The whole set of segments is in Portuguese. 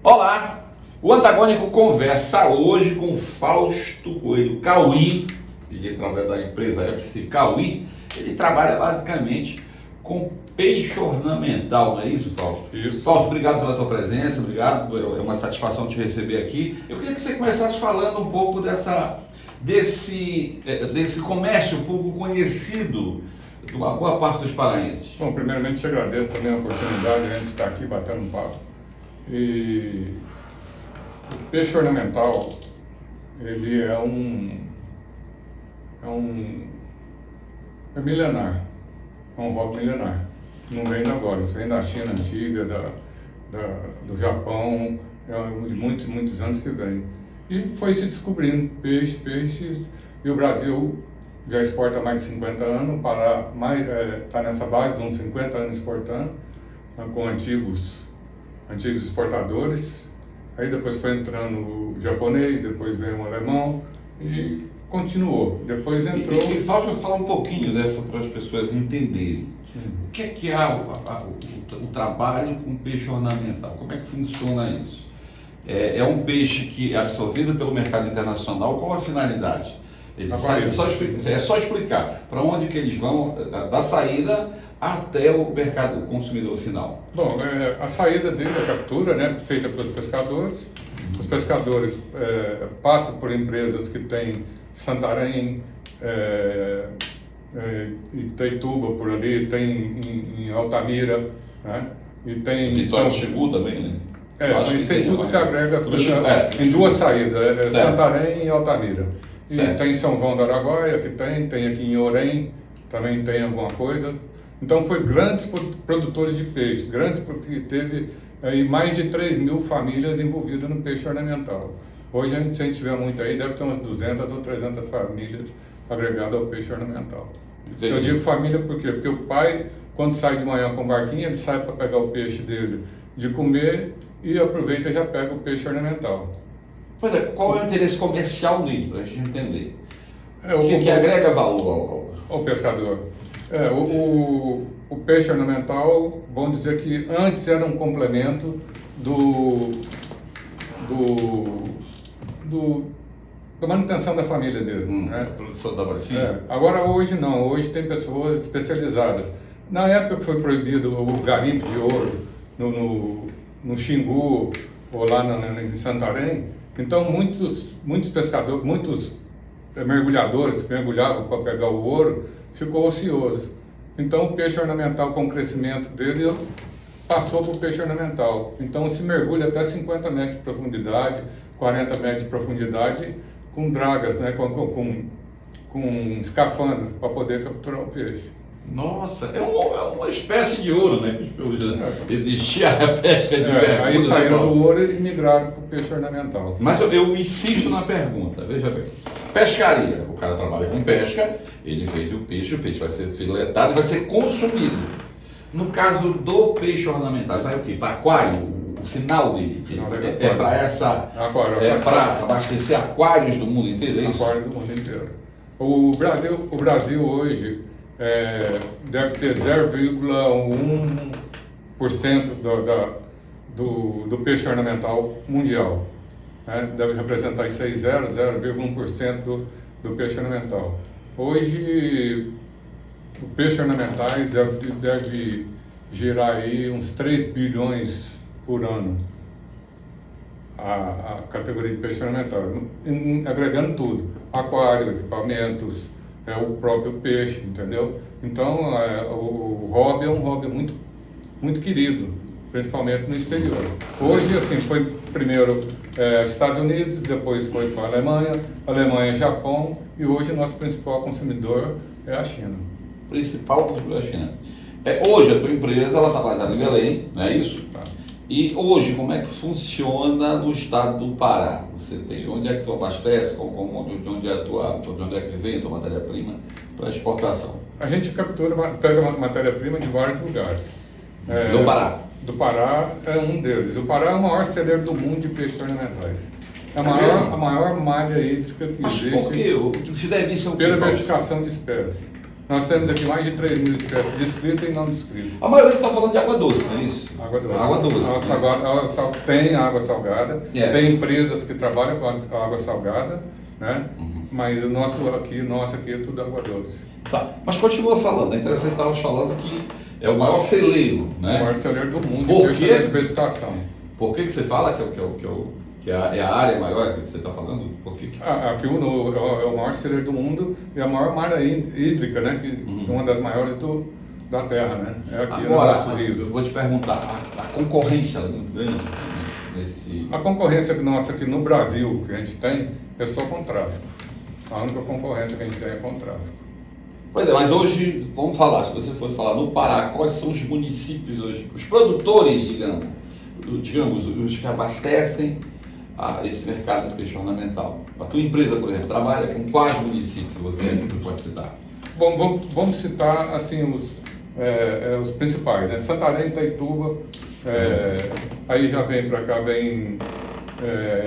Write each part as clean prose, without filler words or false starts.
Olá! O Antagônico conversa hoje com Fausto Coelho Cauí, ele trabalha da empresa FC Cauí. Ele trabalha basicamente com peixe ornamental, não é isso, Fausto? Isso. Fausto, obrigado pela tua presença, obrigado, é uma satisfação te receber aqui. Eu queria que você começasse falando um pouco desse comércio pouco conhecido de uma boa parte dos paraenses. Bom, primeiramente te agradeço também a oportunidade de a gente estar aqui batendo um papo. E o peixe ornamental, ele é milenar, é um hobby milenar. Não vem de agora, isso vem da China antiga, do Japão, de muitos anos que vem. E foi se descobrindo peixes, e o Brasil já exporta mais de 50 anos, está nessa base de uns 50 anos exportando, com antigos exportadores. Aí depois foi entrando o japonês, depois veio o alemão e continuou. Depois entrou... E Fausto, falar um pouquinho dessa para as pessoas entenderem. O que é o trabalho com peixe ornamental? Como é que funciona isso? É um peixe que é absorvido pelo mercado internacional. Qual a finalidade? É só explicar para onde que eles vão, da saída até o mercado, o consumidor final. Bom, a saída dele, a captura, né, feita pelos pescadores. Os pescadores passam por empresas que têm Santarém, Itaituba por ali, tem em Altamira, né, e tem... Vitória do Xingu também, né? Mas isso aí tudo se agrega em duas saídas, Santarém e Altamira. E tem São João do Araguaia, que tem aqui em Orém, também tem alguma coisa. Então foi grandes produtores de peixe, porque teve mais de 3.000 famílias envolvidas no peixe ornamental. Hoje, se a gente tiver muito aí, deve ter umas 200 ou 300 famílias agregadas ao peixe ornamental. Entendi. Eu digo família por quê? Porque o pai, quando sai de manhã com o barquinho, ele sai para pegar o peixe dele de comer e aproveita e já pega o peixe ornamental. Pois é, qual é o interesse comercial dele, para a gente entender? O que agrega valor ao pescador? O peixe ornamental, vamos dizer que antes era um complemento da manutenção da família dele. Né? A produção da vacinha. Agora hoje não, hoje tem pessoas especializadas. Na época que foi proibido o garimpo de ouro no Xingu ou lá em Santarém, então muitos pescadores, muitos mergulhadores que mergulhavam para pegar o ouro, ficou ocioso. Então o peixe ornamental, com o crescimento dele, passou para o peixe ornamental. Então se mergulha até 50 metros de profundidade, 40 metros de profundidade, com dragas, né, com escafandro, para poder capturar o peixe. Nossa, é uma espécie de ouro, né? Existia a pesca de mergulho. Aí saíram do ouro e migraram para o peixe ornamental. Mas eu insisto na pergunta, veja bem. Pescaria, o cara trabalha com pesca, ele fez o peixe vai ser filetado e vai ser consumido. No caso do peixe ornamental, vai o quê? Para aquário? O final dele é para abastecer aquários do mundo inteiro, é isso? Aquários do mundo inteiro. O Brasil hoje deve ter 0,1% do peixe ornamental mundial. Né? Deve representar 0,1% do peixe ornamental. Hoje, o peixe ornamental deve girar aí uns 3 bilhões por ano, a categoria de peixe ornamental, agregando tudo, aquário, equipamentos, o próprio peixe, entendeu? Então, o hobby é um hobby muito, muito querido, principalmente no exterior. Hoje, assim, foi primeiro Estados Unidos, depois foi para a Alemanha, Japão, e hoje o nosso principal consumidor é a China. Principal consumidor é a China. Hoje a tua empresa está baseada em Belém, não é isso? Tá. E hoje, como é que funciona no estado do Pará? Você tem, onde é que tu abastece, onde é que vem a tua matéria-prima para exportação? A gente pega matéria-prima de vários lugares. Do Pará? Do Pará é um deles. O Pará é o maior celeiro do mundo de peixes ornamentais. É a maior malha hídrica que Mas existe. por quê? Se deve ser pela diversificação de espécies. Nós temos aqui mais de 3.000 espécies descritas e não descritas. A maioria está falando de água doce, não é isso? Água doce. Água doce. Tem água salgada, tem empresas que trabalham com água salgada, né? Mas o nosso aqui é tudo água doce. Tá. Mas continua falando, é interessante, estávamos falando que é o maior celeiro, né? O maior celeiro do mundo Por de quê? pescação. Por que você fala que é a área maior que você está falando? Por que? Aqui é o maior celeiro do mundo e a maior malha hídrica, né? Uma das maiores da Terra, né? É aqui Agora, nos nossos rios. eu vou te perguntar, a concorrência é muito grande nesse... A concorrência nossa aqui no Brasil, que a gente tem, é só com tráfico. A única concorrência que a gente tem é com tráfico. Pois é, mas hoje, vamos falar, se você fosse falar no Pará, quais são os municípios hoje, os produtores, digamos, os que abastecem esse mercado de peixe ornamental? A tua empresa, por exemplo, trabalha com quais municípios você pode citar? Bom, vamos citar assim os principais, né? Santarém, Itaituba, aí já vem para cá,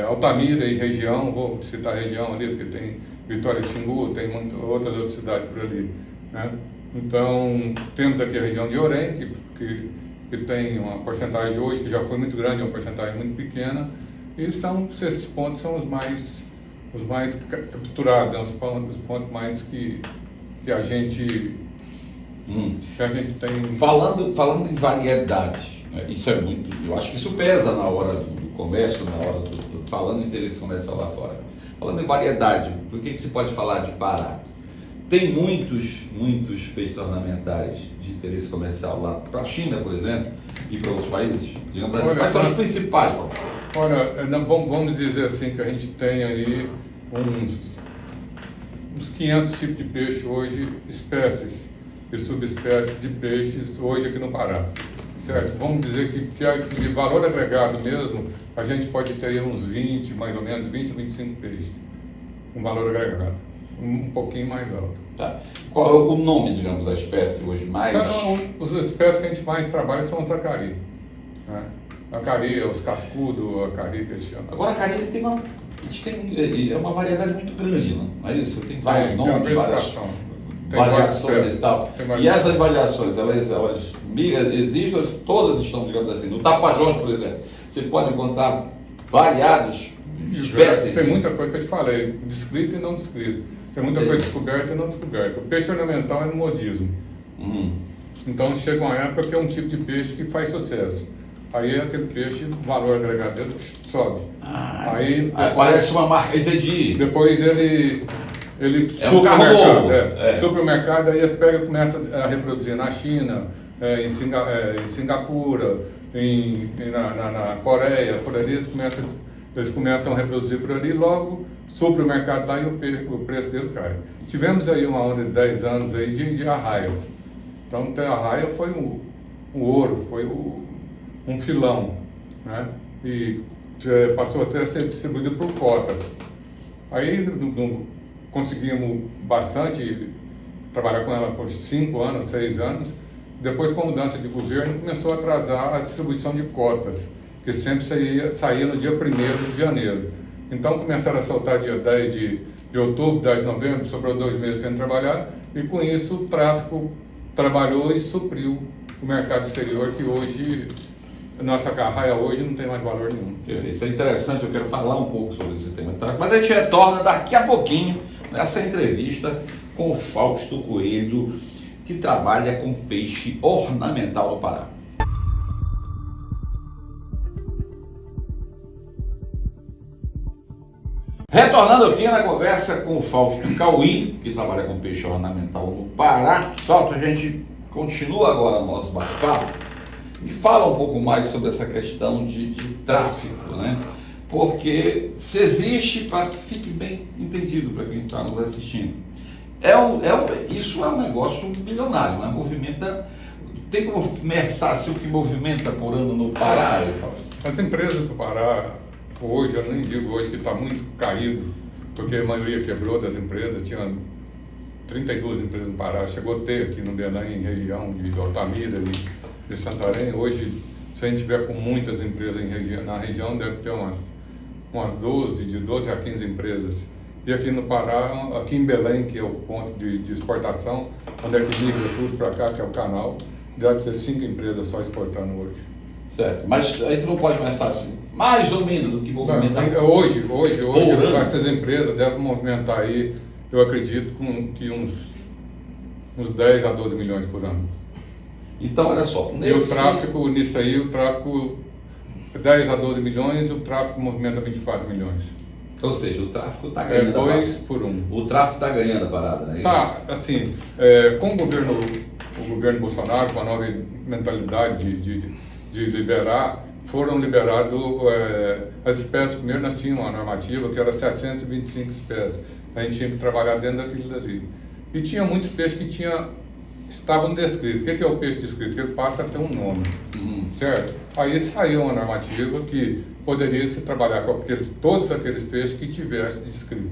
Altamira e região, vou citar a região ali, porque tem Vitória de Xingu, tem outras cidades por ali, né? Então, temos aqui a região de Orem, que tem uma porcentagem hoje, que já foi muito grande, uma porcentagem muito pequena, e esses pontos são os mais capturados, né? Os pontos mais que a gente tem... Falando em variedade, né? Isso é muito, eu acho que isso pesa na hora do comércio, na hora falando em interesse comercial lá fora. Falando em variedade, por que se pode falar de Pará? Tem muitos peixes ornamentais de interesse comercial lá para a China, por exemplo, e para outros países, digamos assim. Quais são os principais? Olha, vamos dizer assim que a gente tem aí uns 500 tipos de peixe hoje, espécies e subespécies de peixes hoje aqui no Pará. Certo? Vamos dizer que de valor agregado mesmo, a gente pode ter aí uns 20, mais ou menos, 20 a 25 peixes. Um valor agregado. Um pouquinho mais alto. Tá. Qual é o nome, digamos, da espécie hoje mais? As espécies que a gente mais trabalha são os acari. Né? Acari, os cascudo, acari que a gente chama. Agora, acari é uma variedade muito grande, não é isso? Tem vários nomes, várias variações e tal. E essas variações, elas existem, todas estão, digamos assim, no Tapajós, por exemplo, você pode encontrar variados espécies. Tem muita coisa que eu te falei, descrita e não descrita. Tem muita coisa descoberta e não descoberta. O peixe ornamental é no modismo. Então chega uma época que é um tipo de peixe que faz sucesso. Aí aquele peixe, o valor agregado dele sobe. Aí parece uma marca, entendi. Depois ele supra o mercado. Supra o mercado, aí começa a reproduzir na China, em Singapura, na Coreia, por ali eles começam a reproduzir por ali, logo supra o mercado lá e o preço dele cai. Tivemos aí uma onda de 10 anos aí de arraias. Então a arraia foi um ouro, foi um filão, né? E passou a ser distribuído por cotas. Aí conseguimos bastante trabalhar com ela por 5 anos, 6 anos. Depois, com a mudança de governo, começou a atrasar a distribuição de cotas, que sempre saía no dia 1º de janeiro. Então começaram a soltar dia 10 de outubro, 10 de novembro, sobrou 2 meses tendo trabalhado, e com isso o tráfico trabalhou e supriu o mercado exterior, que hoje, nossa carraia hoje não tem mais valor nenhum. Isso é interessante, eu quero falar um pouco sobre esse tema, tá? Mas a gente retorna daqui a pouquinho nessa entrevista com o Fausto Coelho, que trabalha com peixe ornamental no Pará. Retornando aqui na conversa com o Fausto Cauí, que trabalha com peixe ornamental no Pará. Fausto, a gente continua agora o nosso bate-papo. Me fala um pouco mais sobre essa questão de tráfico, né? Porque se existe, para que fique bem entendido para quem está nos assistindo, isso é um negócio bilionário, né? Tem como começar assim, o que movimenta por ano no Pará, Fausto? As empresas do Pará, hoje, eu nem digo hoje que está muito caído, porque a maioria quebrou das empresas, tinha 32 empresas no Pará, chegou a ter aqui no Belém, região de Altamira, de Santarém. Hoje, se a gente tiver com muitas empresas na região, deve ter umas 12 a 15 empresas. E aqui no Pará, aqui em Belém, que é o ponto de exportação, onde é que migra tudo para cá, que é o canal, deve ter 5 empresas só exportando hoje. Certo, mas aí tu não pode começar assim, mais ou menos do que movimentar. Hoje essas empresas devem movimentar aí, eu acredito, que uns 10 a 12 milhões por ano. Então, olha só. E o tráfego, nisso aí, o tráfego 10 a 12 milhões, o tráfego movimenta 24 milhões. Ou seja, o tráfego está ganhando. É 2 por 1. O tráfego está ganhando a parada, né? Tá, assim, com o governo Bolsonaro, com a nova mentalidade de liberar, foram liberados as espécies. Primeiro nós tínhamos uma normativa que era 725 espécies. A gente tinha que trabalhar dentro daquilo dali. E tinha muitos peixes que estavam descritos. O que é o peixe descrito? Ele passa a ter um nome, certo? Aí saiu uma normativa que poderia se trabalhar com todos aqueles peixes que tivessem descrito.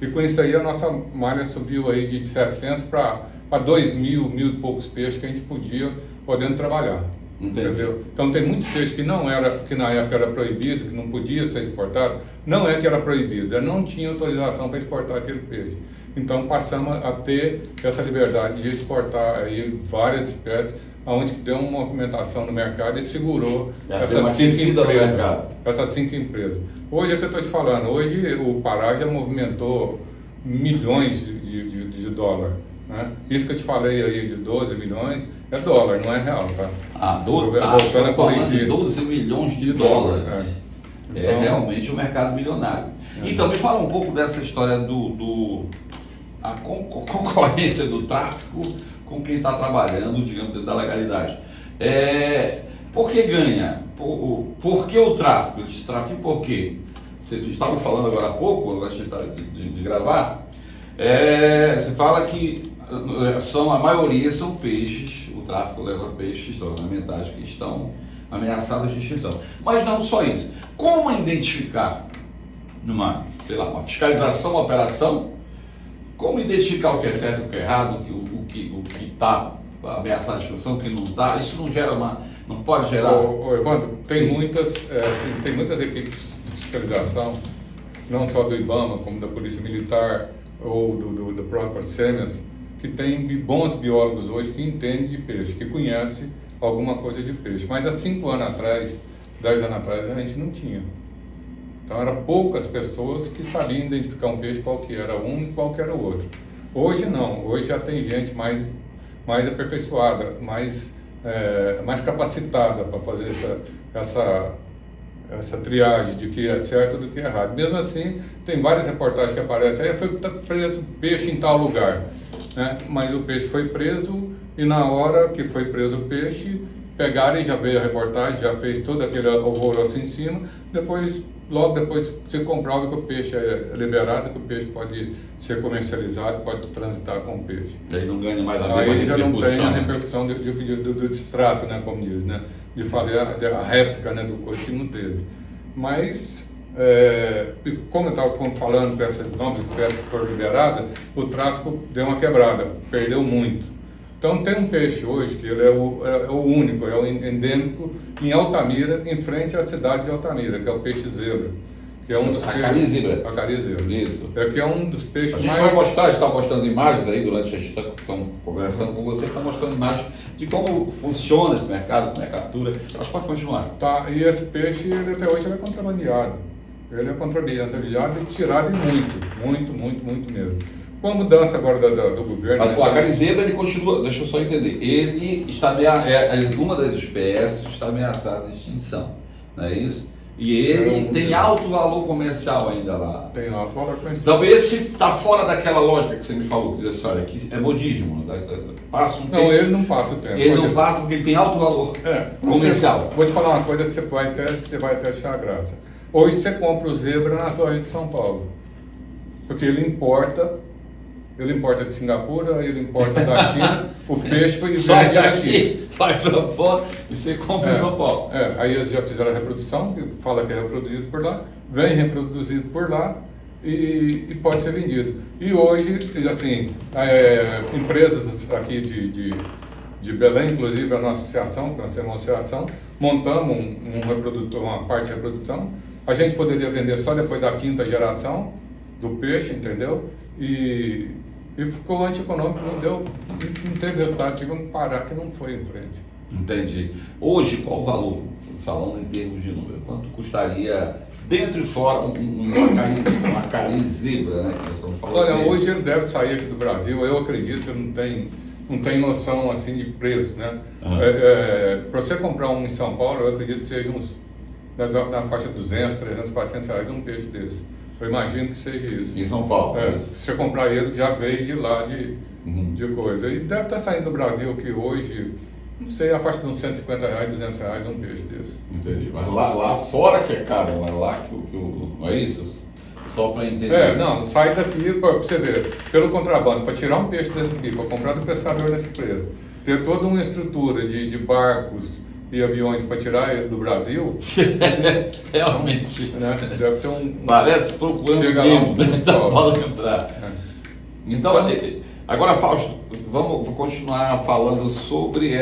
E com isso aí a nossa malha subiu aí de 700 para 2.000, 1.000 e poucos peixes que a gente podendo trabalhar. Entendeu? Então tem muitos peixes que que na época era proibido, que não podia ser exportado. Não é que era proibido, não tinha autorização para exportar aquele peixe. Então passamos a ter essa liberdade de exportar aí várias espécies, onde deu uma movimentação no mercado e segurou essas 5 empresas. Hoje é que eu estou te falando, hoje o Pará já movimentou milhões de dólares. Né? Isso que eu te falei aí de 12 milhões é dólar, não é real, tá? Voltando a corrigir. 12 milhões de dólares. Então, é realmente um mercado milionário. Então, me fala um pouco dessa história a concorrência do tráfico com quem está trabalhando, digamos, dentro da legalidade. Por que ganha? Por que o tráfico? Eles traficam por quê? Vocês estavam falando agora há pouco, antes de gravar, você fala que a maioria são peixes, o tráfico leva peixes ornamentais que estão ameaçados de extinção. Mas não só isso. Como identificar uma fiscalização, uma operação, como identificar o que é certo e o que é errado, o que está ameaçado de extinção, o que não está? Isso não pode gerar... Evandro, tem muitas equipes de fiscalização, não só do IBAMA, como da Polícia Militar ou do próprio SEMES, que tem bons biólogos hoje que entendem de peixe, que conhecem alguma coisa de peixe. Mas há 5 anos atrás, 10 anos atrás, a gente não tinha. Então eram poucas pessoas que sabiam identificar um peixe, qual que era um e qual que era o outro. Hoje não, hoje já tem gente mais aperfeiçoada, mais capacitada para fazer essa triagem de que é certo do que é errado. Mesmo assim, tem várias reportagens que aparecem, aí foi preso peixe em tal lugar, né? Mas o peixe foi preso e na hora que foi preso o peixe, pegaram e já veio a reportagem, já fez todo aquele alvoroço em cima, logo depois se comprova que o peixe é liberado, que o peixe pode ser comercializado, pode transitar com o peixe. E aí não ganha mais a mesma repercussão. Aí já não tem a né? repercussão do distrato, né, como diz, né? De falar a réplica, né, do coisa que não teve. Mas, como eu estava falando dessas novas espécies que foram liberadas, o tráfico deu uma quebrada, perdeu muito. Então tem um peixe hoje que ele é o único, é o endêmico em Altamira, em frente à cidade de Altamira, que é o peixe zebra, que é um dos peixes. Acarizebra. Isso. Que é um dos peixes mais. A gente vai mostrar, está mostrando imagens aí durante a gente está conversando com você, está mostrando imagens de como funciona esse mercado, como é a captura. Mas pode continuar. Tá, e esse peixe até hoje ele é contrabandeado. Ele é contrabandeado e tirado muito mesmo. Com a mudança agora do governo... Mas o acarizebra, ele continua, deixa eu só entender, ele está uma das espécies está ameaçada de extinção, não é isso? E ele tem alto valor comercial ainda lá. Tem alto valor comercial. Então esse está fora daquela lógica que você me falou, que diz assim, olha, que é modismo, passa um tempo. Não, ele não passa o tempo. Ele não passa porque ele tem alto valor comercial. Vou te falar uma coisa que você vai até achar graça. Hoje você compra o zebra nas lojas de São Paulo, porque ele importa de Singapura, ele importa da China, o peixe foi sai daqui, vai para fora e você compra em São Paulo. Aí eles já fizeram a reprodução, que fala que é reproduzido por lá, vem reproduzido por lá e pode ser vendido. E hoje, assim, empresas aqui de Belém, inclusive a nossa associação, que nós temos uma associação, montamos um reprodutor, uma parte de reprodução. A gente poderia vender só depois da 5ª geração, do peixe, entendeu? E ficou antieconômico, não teve resultado, tivemos que parar, que não foi em frente. Entendi. Hoje, qual o valor, falando em termos de número, quanto custaria, dentro e fora, uma carne zebra, né? Que nós estamos falando. Olha, hoje ele deve sair aqui do Brasil, eu acredito que não tem noção assim de preços, né? Para você comprar um em São Paulo, eu acredito que seja na faixa de 200, 300, 400 reais um peixe desse. Eu imagino que seja isso. Em São Paulo. Se você comprar ele, já veio de lá de coisa. E deve estar saindo do Brasil aqui hoje, não sei, a faixa de uns 150 reais, 200 reais um peixe desse. Entendi. Mas lá fora que é caro, mas lá que não é isso? Só para entender. Não, sai daqui para você ver, pelo contrabando, para tirar um peixe desse aqui, para comprar do pescador nesse preço, ter toda uma estrutura de barcos e aviões para tirar ele do Brasil, realmente, né? Deve ter parece procurando Nemo, para entrar. Então, agora, Fausto, vamos continuar falando sobre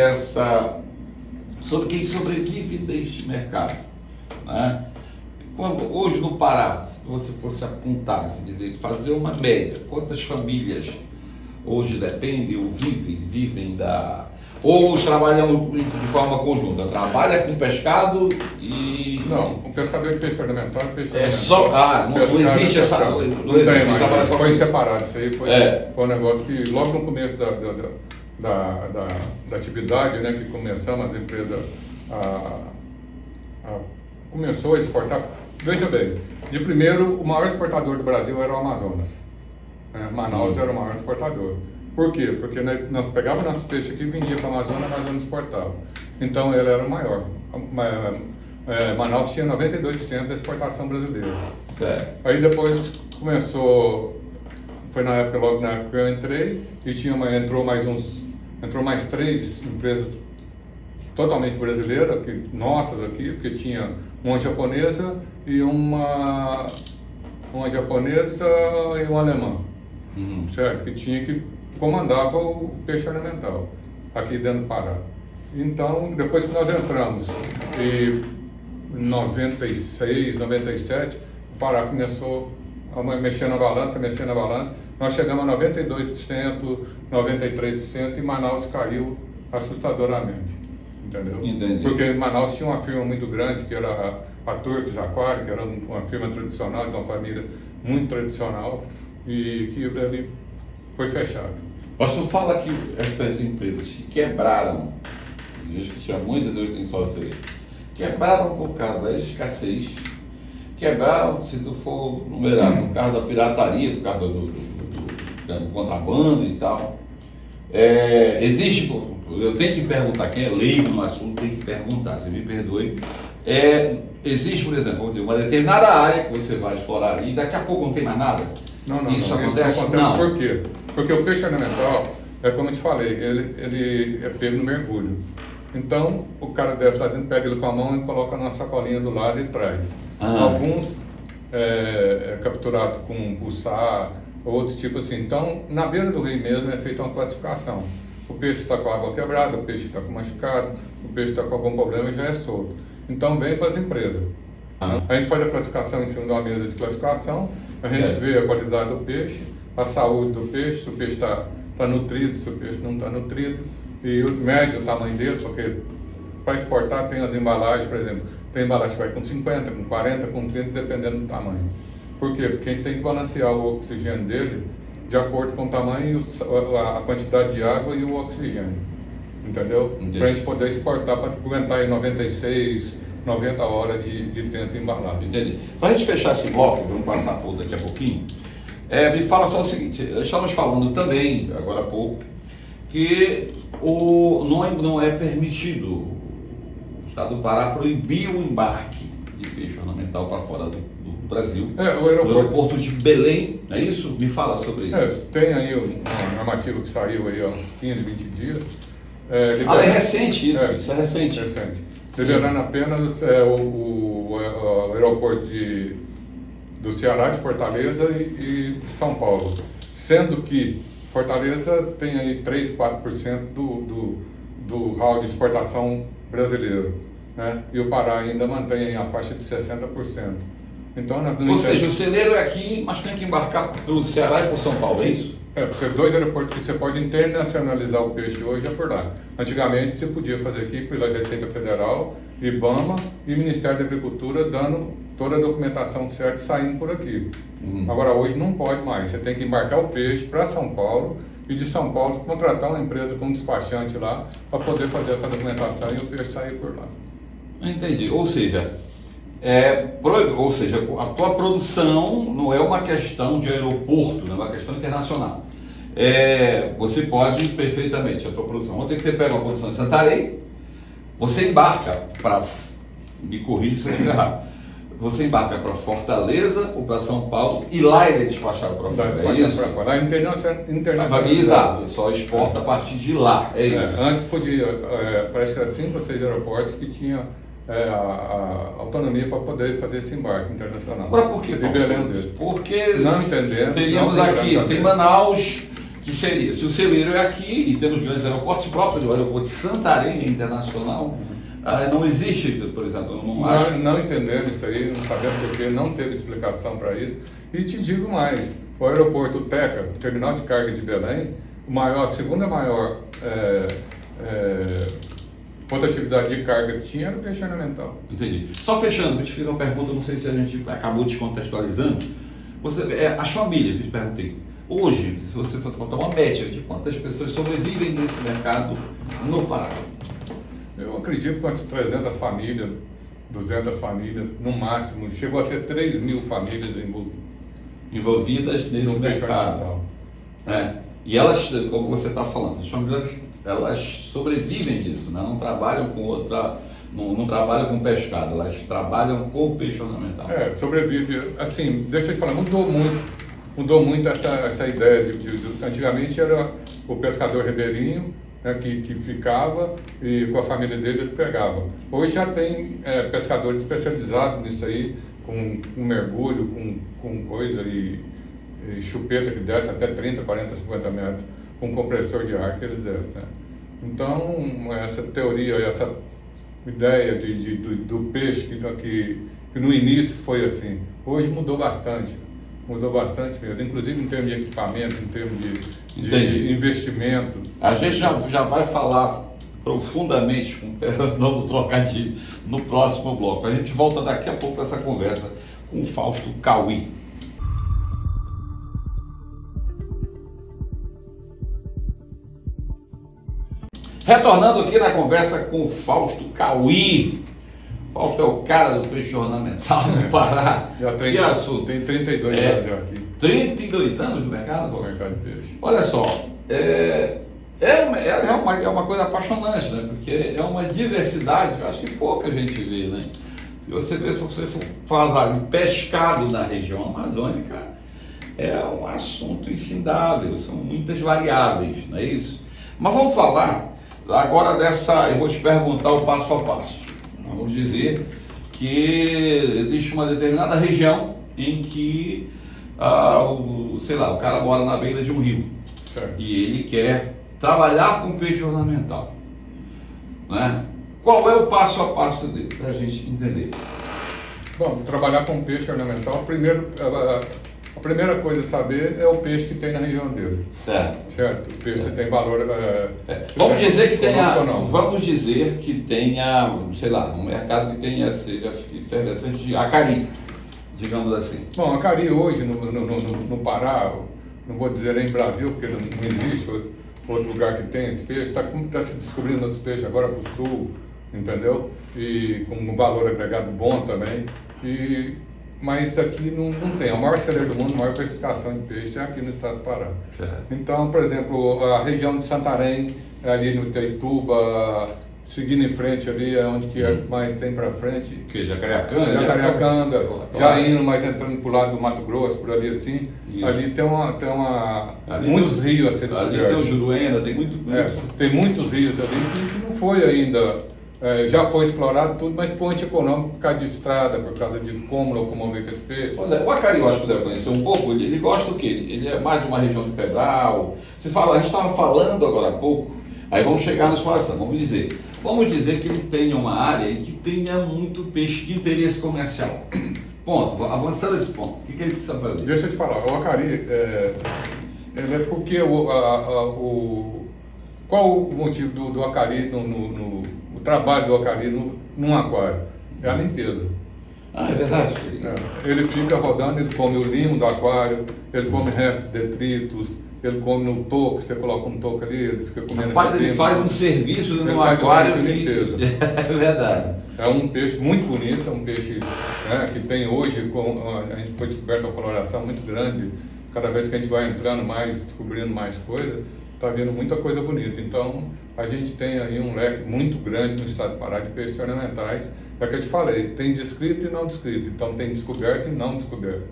quem sobrevive deste mercado, né? Hoje no Pará, se você fosse apontar, dizer, fazer uma média, quantas famílias hoje dependem ou vivem ou os trabalham de forma conjunta? Trabalha com pescado e... Não, o pescador de peixe ornamental é peixe ornamental. É só... não existe essa... Não tem mais, foi separado. Isso aí foi um negócio que logo no começo da atividade, né, que começamos, as empresas começou a exportar. Veja bem, de primeiro, o maior exportador do Brasil era o Amazonas. Manaus era o maior exportador. Por quê? Porque nós pegávamos nossos peixes aqui e vendíamos para a Amazonas exportava. Então ele era o maior. Manaus tinha 92% da exportação brasileira. Aí depois começou, foi logo na época que eu entrei, e entrou mais 3 empresas totalmente brasileiras, nossas aqui, porque tinha uma japonesa e uma japonesa e uma alemã, certo? Que comandava o peixe ornamental aqui dentro do Pará. Então, depois que nós entramos, em 96, 97, o Pará começou a mexer na balança, nós chegamos a 92%, 93% e Manaus caiu assustadoramente. Entendeu? Entendi. Porque em Manaus tinha uma firma muito grande, que era a Turques Aquário, que era uma firma tradicional, de uma família muito tradicional, e que ele foi fechado. Mas tu fala que essas empresas que quebraram, acho que tinha muitas, hoje tem só 6, quebraram por causa da escassez, quebraram, se tu for numerar, por causa da pirataria, por causa do contrabando e tal. Existe, eu tenho que perguntar, quem é leigo no assunto tem que perguntar, você me perdoe. Existe, por exemplo, vamos dizer, uma determinada área que você vai explorar ali e daqui a pouco não tem mais nada? Não, isso acontece? Isso acontece não. Por quê? Porque o peixe ornamental, como eu te falei, ele é pego no mergulho. Então, o cara desce lá dentro, pega ele com a mão e coloca na sacolinha do lado e traz. Alguns capturados com pulsar, outros tipos assim. Então, na beira do rio mesmo é feita uma classificação. O peixe está com a água quebrada, o peixe está com machucado, o peixe está com algum problema e já é solto. Então, vem para as empresas. A gente faz a classificação em cima de uma mesa de classificação, a gente vê a qualidade do peixe, a saúde do peixe, se o peixe está nutrido, se o peixe não está nutrido, e mede o tamanho dele, porque para exportar tem as embalagens, por exemplo, tem embalagem que vai com 50, com 40, com 30, dependendo do tamanho. Por quê? Porque a gente tem que balancear o oxigênio dele de acordo com o tamanho, a quantidade de água e o oxigênio. Entendeu? Para a gente poder exportar, para aguentar em 96, 90 horas de tempo embalado. Entendi. Para a gente fechar esse bloco, vamos passar por daqui a pouquinho, me fala só o seguinte, estamos falando também, agora há pouco, que não é permitido, o Estado do Pará proibiu o embarque de peixe ornamental para fora do Brasil, o aeroporto de Belém, é isso? Me fala sobre isso. Tem aí uma normativa que saiu aí há uns 15, 20 dias. É recente isso, isso é recente. Liberando apenas o aeroporto do Ceará, de Fortaleza e São Paulo. Sendo que Fortaleza tem aí 3, 4% do hall de exportação brasileiro, né? E o Pará ainda mantém aí a faixa de 60%. Então, nós não Ou seja, o celeiro é aqui, mas tem que embarcar pelo Ceará e por São Paulo, é isso? Você dois aeroportos que você pode internacionalizar o peixe hoje é por lá. Antigamente você podia fazer aqui pela Receita Federal, IBAMA e Ministério da Agricultura dando toda a documentação certa saindo por aqui. Agora hoje não pode mais, você tem que embarcar o peixe para São Paulo e de São Paulo contratar uma empresa com um despachante lá para poder fazer essa documentação e o peixe sair por lá. Entendi, ou seja, a tua produção não é uma questão de aeroporto, não é uma questão internacional. Você pode perfeitamente, a tua produção, ontem que você pega uma produção em Santarém, você embarca para, me corrija se eu estiver errado, você embarca para Fortaleza ou para São Paulo e lá ele é despachado para fora, é isso? Lá internacionalizado, só exporta a partir de lá, é isso? Antes podia, parece que era 5 ou 6 aeroportos que tinham a autonomia para poder fazer esse embarque internacional. Agora por que? Porque não entendendo, teríamos aqui, tem Manaus, que seria, se o celeiro é aqui e temos grandes aeroportos, o próprio aeroporto de Santarém é internacional, não existe, por exemplo, não entendendo isso aí, não sabendo porque não teve explicação para isso. E te digo mais, o aeroporto Teca, o terminal de carga de Belém, a segunda maior rotatividade de carga que tinha era o peixe ornamental. Entendi. Só fechando, eu te fiz uma pergunta, não sei se a gente acabou descontextualizando. As famílias, eu te perguntei, hoje, se você for contar uma média de quantas pessoas sobrevivem nesse mercado no Pará? Eu acredito que umas 300 famílias, 200 famílias, no máximo, chegou a ter 3.000 famílias envolvidas nesse mercado. E elas, como você está falando, as famílias, elas sobrevivem disso, né? Não trabalham com não trabalham com pescado, elas trabalham com peixe ornamental. Sobrevive. Assim, deixa eu te falar, mudou muito essa ideia antigamente era o pescador ribeirinho, né, que ficava e com a família dele ele pegava. Hoje já tem pescadores especializados nisso aí, com mergulho, com coisa e chupeta que desce até 30, 40, 50 metros, com compressor de ar que eles descem. Né? Então, essa teoria, essa ideia do peixe que no início foi assim, hoje mudou bastante mesmo, inclusive em termos de equipamento, em termos de investimento. A gente já vai falar profundamente, com perdão do trocadilho, no próximo bloco. A gente volta daqui a pouco essa conversa com o Fausto Cauí. Retornando aqui na conversa com o Fausto Cauí. Fausto é o cara do peixe ornamental no Pará. Que assunto? Tem 32 anos já aqui. 32 anos no mercado? No mercado de peixe. Olha só, é uma coisa apaixonante, né? Porque é uma diversidade que eu acho que pouca gente vê, né? Se você for falar de pescado na região amazônica, é um assunto infindável, são muitas variáveis, não é isso? Mas vamos falar agora eu vou te perguntar o passo a passo. Vamos dizer que existe uma determinada região em que, o cara mora na beira de um rio. Certo. E ele quer trabalhar com peixe ornamental. Né? Qual é o passo a passo dele, para a gente entender? Bom, trabalhar com peixe ornamental, a primeira coisa a saber é o peixe que tem na região dele. Certo. O peixe tem valor. Vamos dizer que tenha, sei lá, um mercado que seja efervescente de acari, digamos assim. Bom, acari hoje no Pará, não vou dizer nem Brasil, porque não existe outro lugar que tem esse peixe, está se descobrindo outros peixes agora para o sul, entendeu? E com um valor agregado bom também. Mas aqui não tem. A maior celeiro do mundo, a maior pescação de peixe é aqui no estado do Pará. Certo. Então, por exemplo, a região de Santarém, ali no Itaituba, seguindo em frente ali, é onde que mais tem para frente. Que Jacareacanga? Jacareacanga, já indo, mais entrando para o lado do Mato Grosso, por ali assim. Isso. Ali tem muitos rios a ser descobertos. Ali tem o Juruena, tem muito. Tem muitos rios ali que não foi ainda. Já foi explorado tudo, mas ficou antieconômico por causa de estrada, por causa de como locomover com esse peixe. O acari, eu acho que deve conhecer um pouco, ele gosta do quê? Ele é mais de uma região de pedral. A gente estava falando agora há pouco, aí vamos chegar na exploração, vamos dizer que eles tenham uma área em que tenha muito peixe de interesse comercial. ponto, avançando esse ponto, o que ele precisa fazer? Deixa eu te falar, o acari, ele é porque qual o motivo do acari, o trabalho do acari num aquário? É a limpeza. Ah, é verdade. Ele fica rodando, ele come o limo do aquário, ele come resto de detritos, ele come no toco, você coloca um toco ali, ele fica comendo. Rapaz, ele faz um serviço no aquário de limpeza. É verdade. É um peixe muito bonito, é um peixe que tem hoje, a gente foi descoberto uma coloração muito grande, cada vez que a gente vai entrando mais, descobrindo mais coisas, está vindo muita coisa bonita. Então, a gente tem aí um leque muito grande no estado do Pará de peixes ornamentais. É o que eu te falei, tem descrito e não descrito, então tem descoberto e não descoberto.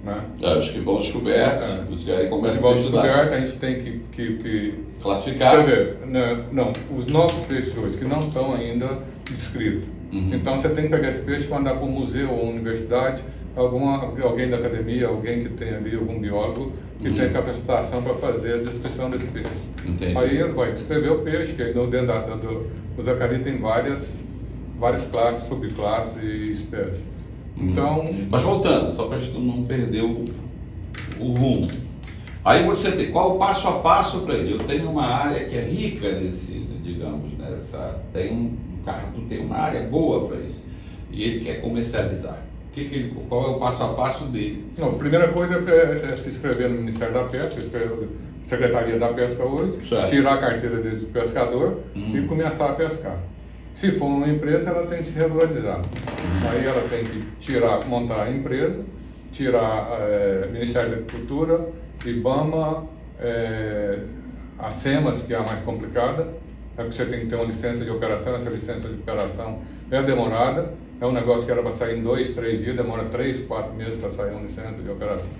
Né? Os que vão descobertos, os que aí começam a descoberto, a gente tem que classificar. Você vê, né? Não, os novos peixes hoje que não estão ainda descritos. Então você tem que pegar esse peixe e mandar para um museu ou universidade, alguém da academia, alguém que tem ali, algum biólogo, que tem capacitação para fazer a descrição desse peixe. Entendi. Aí ele vai descrever o peixe, que aí dentro do acari tem várias classes, subclasses e espécies. Então, mas voltando, só para a gente não perder o rumo. Aí você tem, qual o passo a passo para ele? Eu tenho uma área que é rica nesse, digamos, tem uma área boa para isso. E ele quer comercializar. Qual é o passo a passo dele? Não, a primeira coisa é se inscrever no Ministério da Pesca, Secretaria da Pesca hoje, tirar a carteira de pescador e começar a pescar. Se for uma empresa, ela tem que se regularizar. Aí ela tem que montar a empresa, tirar Ministério da Agricultura, IBAMA, a SEMAS, que é a mais complicada, é porque você tem que ter uma licença de operação, essa licença de operação é demorada, é um negócio que era para sair em 2, 3 dias, demora 3, 4 meses para sair uma licença de operação.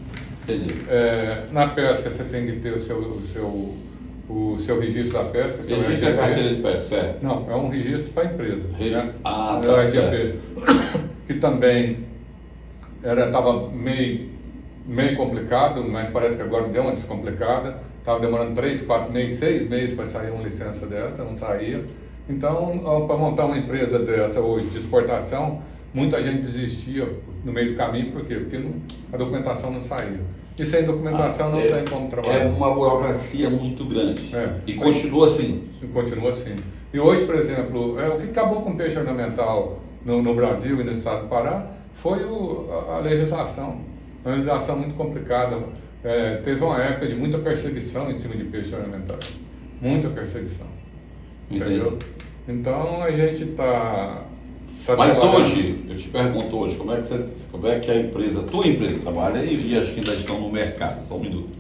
Entendi. Na pesca você tem que ter o seu registro da pesca. Registro é carteira de pesca, certo? Não, é um registro para a empresa. Né? Tá, RGP, que também estava meio complicado, mas parece que agora deu uma descomplicada. Estava demorando 3, 4 meses, 6 meses para sair uma licença dessa, não saía. Então, para montar uma empresa dessa hoje de exportação, muita gente desistia no meio do caminho, por quê? Porque a documentação não saía. E sem documentação não tem como trabalhar. É uma burocracia muito grande. E continua assim. Continua assim. E hoje, por exemplo, o que acabou com o peixe ornamental no Brasil e no estado do Pará foi a legislação. Uma legislação muito complicada. Teve uma época de muita perseguição em cima de peixes ornamentais. Muita perseguição. Entendeu? Então a gente está... Mas hoje, eu te pergunto hoje, como é que a empresa, tua empresa trabalha e as que ainda estão no mercado, só um minuto.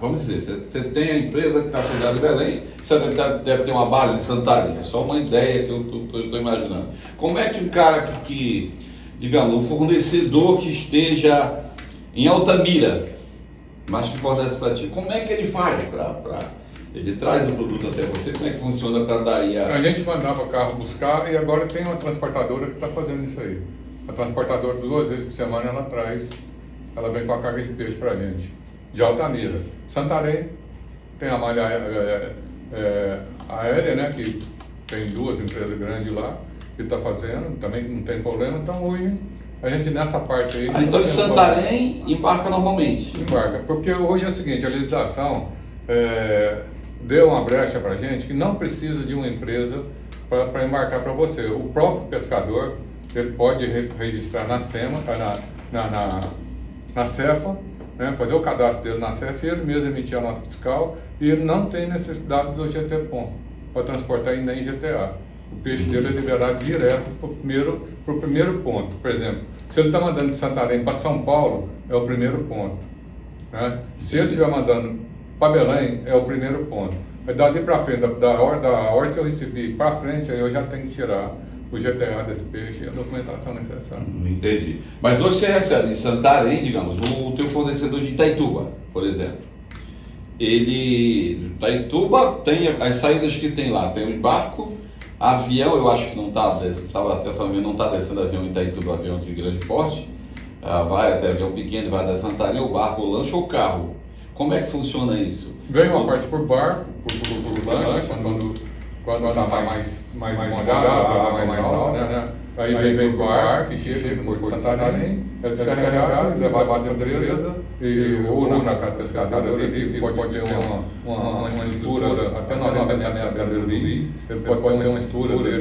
Vamos dizer, você tem a empresa que está sediada em Belém, você deve ter uma base em Santarém, é só uma ideia que eu estou imaginando. Como é que um cara digamos, um fornecedor que esteja em Altamira, mas que fornece para ti, como é que ele faz ele traz o produto até você? Como é que funciona para daí a gente mandava carro buscar e agora tem uma transportadora que está fazendo isso aí. A transportadora 2 vezes por semana ela vem com a carga de peixe para a gente, de Altamira. Santarém tem a malha aérea, né, que tem 2 empresas grandes lá que está fazendo, também não tem problema. Então hoje a gente nessa parte aí... então em Santarém embarca normalmente? Embarca, porque hoje é o seguinte, a legislação deu uma brecha para a gente que não precisa de uma empresa para embarcar para você. O próprio pescador, ele pode registrar na SEMA, na CEFA, né, fazer o cadastro dele na CEFA e ele mesmo emitir a nota fiscal e ele não tem necessidade do GT-POM para transportar ainda em GTA. O peixe dele é liberado direto para o primeiro ponto. Por exemplo, se ele está mandando de Santarém para São Paulo, é o primeiro ponto. Né? Se ele estiver mandando para Belém, é o primeiro ponto. Mas dali para frente, da hora que eu recebi para frente, aí eu já tenho que tirar o GTA desse peixe e a documentação necessária. Entendi. Mas hoje você recebe em Santarém, digamos, o teu fornecedor de Itaituba, por exemplo. Itaituba tem as saídas que tem lá, tem o barco, avião, eu acho que não está descendo avião em Itaituba, avião de grande porte, vai até avião pequeno, vai até Santarém, o barco, o lanche ou o carro. Como é que funciona isso? Vem uma parte por barco, por lancha, quando está mais molhado, a água mais alta, né? Aí vem o barco, chega no Porto de Santarém, é descarregado, levado para a empresa, ou na casa pescadora ali, pode ter uma estrutura, até 90 metros do rio, ele pode ter uma estrutura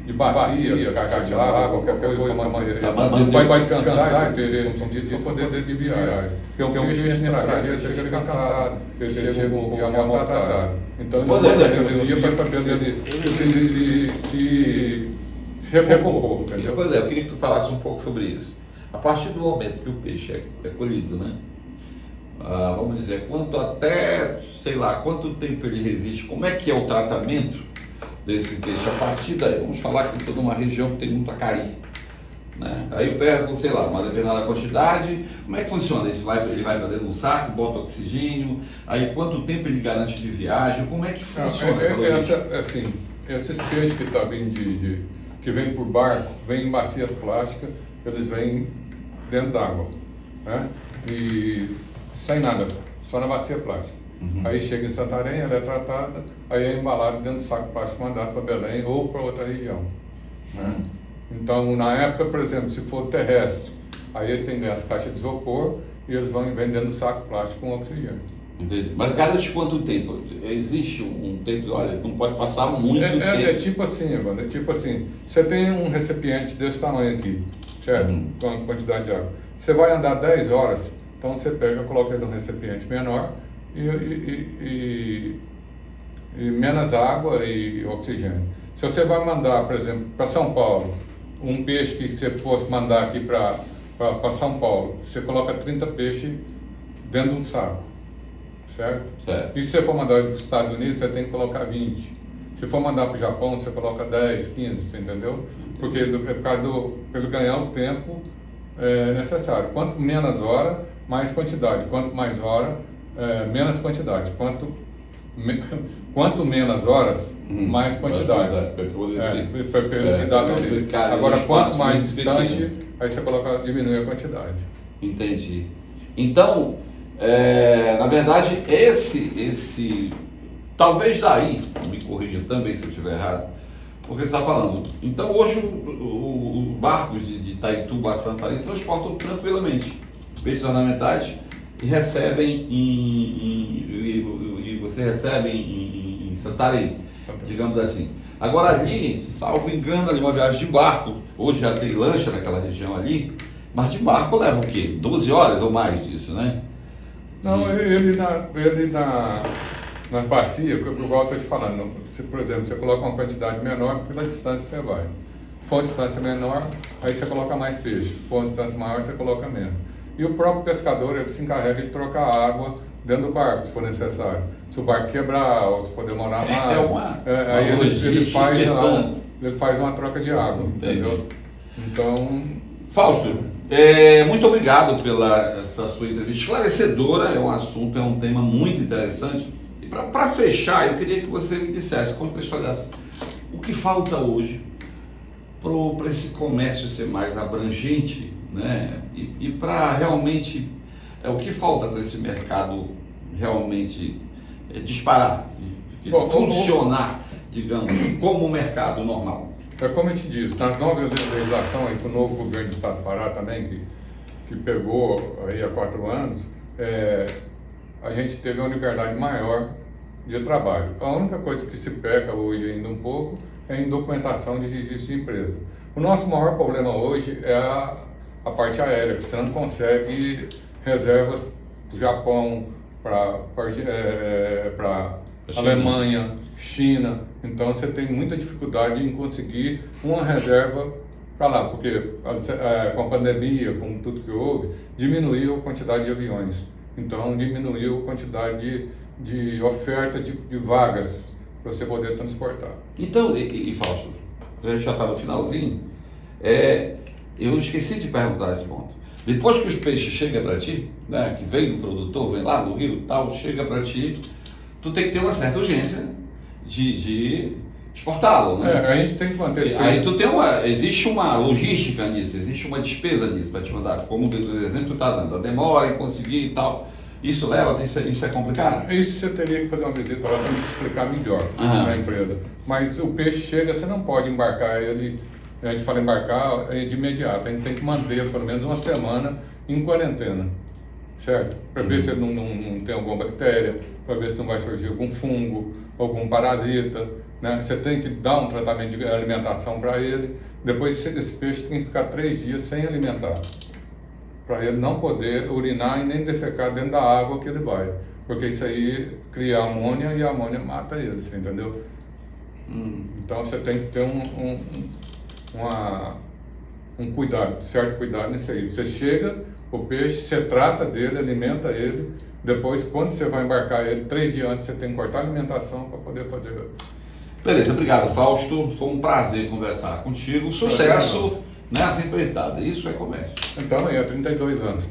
de bacia, caixa de água, qualquer coisa para manter. Ele vai descansar esse dia para poder seguir viagem. Porque um peixe estratégia, ele chega cansado, ele chega um dia maltratado. Então ele vai ter dia para poder se recompor, entendeu? Pois é, eu queria que tu falasse um pouco sobre isso. A partir do momento que o peixe é colhido, né? Vamos dizer, quanto tempo ele resiste, como é que é o tratamento desse peixe a partir daí? Vamos falar que toda uma região que tem muito acari, né? Aí eu pego, sei lá, uma determinada quantidade, como é que funciona? Ele vai para dentro de um saco, bota oxigênio, aí quanto tempo ele garante de viagem, como é que funciona esses peixes que estão vindo que vem por barco, vem em bacias plásticas, eles vêm dentro d'água, né? E sem nada, só na bacia plástica. Aí chega em Santarém, ela é tratada, aí é embalado dentro do saco plástico mandado para Belém ou para outra região, né? Então, na época, por exemplo, se for terrestre, aí tem as caixas de isopor e eles vão vendendo saco plástico com oxigênio. Entendi. Mas garante quanto tempo? Existe um tempo, olha, não pode passar muito tempo. É tipo assim, Evandro, é tipo assim, você tem um recipiente desse tamanho aqui, certo? Com a quantidade de água. Você vai andar 10 horas, então você pega, coloca ele num recipiente menor e menos água e oxigênio. Se você vai mandar, por exemplo, para São Paulo, um peixe que você fosse mandar aqui para São Paulo, você coloca 30 peixes dentro de um saco. Certo? E se você for mandar para os Estados Unidos, você tem que colocar 20. Se for mandar para o Japão, você coloca 10, 15, você entendeu? Porque é por causa pelo ganhar o tempo necessário. Quanto menos hora, mais quantidade. Quanto mais hora, menos quantidade. Quanto menos horas, mais quantidade. Agora, quanto mais distante, aí você diminui a quantidade. Entendi. Então, na verdade, esse talvez daí, me corrija também se eu estiver errado, porque você está falando, então hoje os barcos de Itaituba a Santarém transportam tranquilamente peixes ornamentais e recebem e você recebe em Santarém, digamos assim. Agora ali, salvo engano, ali uma viagem de barco, hoje já tem lancha naquela região ali, mas de barco leva o quê? 12 horas ou mais disso, né? Não, nas bacias, que eu estou te falando, por exemplo, você coloca uma quantidade menor pela distância que você vai. Se for uma distância menor, aí você coloca mais peixe. Se for uma distância maior, você coloca menos. E o próprio pescador, ele se encarrega de trocar água dentro do barco, se for necessário. Se o barco quebrar ou se for demorar mais, aí ele faz uma troca de água, entendeu? Então... Fausto, muito obrigado pela essa sua entrevista esclarecedora, é um tema muito interessante. E para fechar, eu queria que você me dissesse, contextualizasse, o que falta hoje para esse comércio ser mais abrangente, né? E para realmente, o que falta para esse mercado realmente disparar, funcionar, digamos, como um mercado normal? Como eu te disse, nas novas legislações aí, que o novo governo do Estado do Pará também, que pegou aí há 4 anos, a gente teve uma liberdade maior de trabalho. A única coisa que se peca hoje ainda um pouco é em documentação de registro de empresa. O nosso maior problema hoje é a parte aérea, que você não consegue reservas do Japão para Alemanha, China, então você tem muita dificuldade em conseguir uma reserva para lá, porque com a pandemia, com tudo que houve, diminuiu a quantidade de aviões, então diminuiu a quantidade de oferta de vagas para você poder transportar. Então, Fausto, a gente já está no finalzinho, eu esqueci de perguntar esse ponto. Depois que os peixes chegam para ti, né, que vem do produtor, vem lá do rio e tal, chega para ti, tu tem que ter uma certa urgência de exportá-lo, né? A gente tem que manter esse aí existe uma logística nisso, existe uma despesa nisso para te mandar, como o exemplo que tu está dando, a demora em conseguir e tal. Isso leva, isso é complicado? Isso você teria que fazer uma visita lá para me explicar melhor na empresa. Mas o peixe chega, você não pode embarcar ele, a gente fala embarcar de imediato, a gente tem que manter pelo menos uma semana em quarentena, certo? Para ver se ele não tem alguma bactéria, para ver se não vai surgir algum fungo, algum parasita, né? Você tem que dar um tratamento de alimentação para ele, depois esse peixe tem que ficar 3 dias sem alimentar, para ele não poder urinar e nem defecar dentro da água que ele vai, porque isso aí cria amônia e a amônia mata ele, você entendeu? Então você tem que ter um cuidado, certo cuidado nisso aí. Você chega, o peixe, você trata dele, alimenta ele, depois quando você vai embarcar ele, 3 dias antes você tem que cortar a alimentação para poder fazer. Beleza, obrigado, Fausto, foi um prazer conversar contigo, sucesso nessa empreitada, isso é comércio. Então, aí há 32 anos.